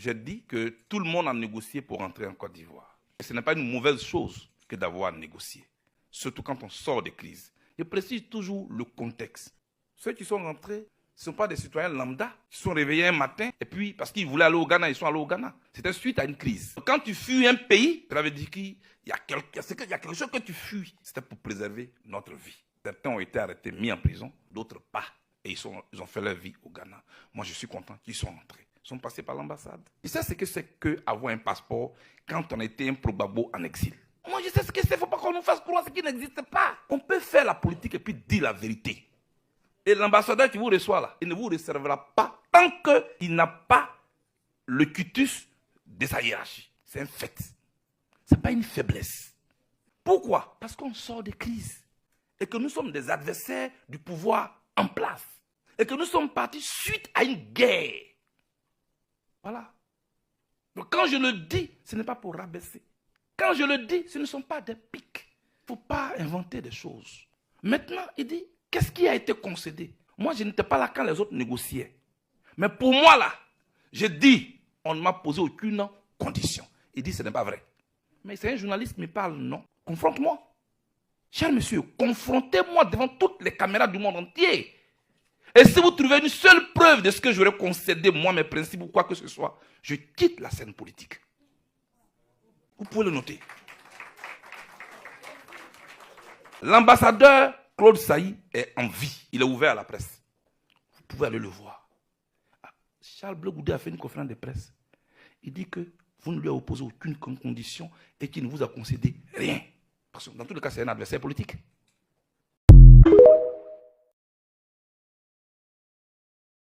J'ai dit que tout le monde a négocié pour rentrer en Côte d'Ivoire. Et ce n'est pas une mauvaise chose que d'avoir négocié, surtout quand on sort des crises. Je précise toujours le contexte. Ceux qui sont rentrés, ce ne sont pas des citoyens lambda qui sont réveillés un matin et puis parce qu'ils voulaient aller au Ghana, ils sont allés au Ghana. C'était suite à une crise. Quand tu fuis un pays, ça veut dire qu'il y a quelque chose que tu fuis. C'était pour préserver notre vie. Certains ont été arrêtés, mis en prison, d'autres pas. Et ils ont fait leur vie au Ghana. Moi, je suis content qu'ils sont rentrés. Ils sont passés par l'ambassade. Je sais ce que c'est qu'avoir un passeport quand on était un probabo en exil. Moi, je sais ce que c'est. Il ne faut pas qu'on nous fasse croire ce qui n'existe pas. On peut faire la politique et puis dire la vérité. Et l'ambassadeur qui vous reçoit là, il ne vous recevra pas tant qu'il n'a pas le quitus de sa hiérarchie. C'est un fait. Ce n'est pas une faiblesse. Pourquoi? Parce qu'on sort de crise. Et que nous sommes des adversaires du pouvoir en place. Et que nous sommes partis suite à une guerre. Voilà. Donc quand je le dis, ce n'est pas pour rabaisser. Quand je le dis, ce ne sont pas des pics. Il ne faut pas inventer des choses. Maintenant, il dit, qu'est-ce qui a été concédé? Moi, je n'étais pas là quand les autres négociaient. Mais pour moi, là, je dis, on ne m'a posé aucune condition. Il dit, ce n'est pas vrai. Mais c'est un journaliste qui me parle, non. Confronte-moi. Cher monsieur, confrontez-moi devant toutes les caméras du monde entier. Et si vous trouvez une seule preuve de ce que j'aurais concédé, moi, mes principes ou quoi que ce soit, je quitte la scène politique. Vous pouvez le noter. L'ambassadeur Claude Sailly est en vie. Il est ouvert à la presse. Vous pouvez aller le voir. Charles Blé Goudé a fait une conférence de presse. Il dit que vous ne lui avez opposé aucune condition et qu'il ne vous a concédé rien. Parce que dans tous les cas, c'est un adversaire politique.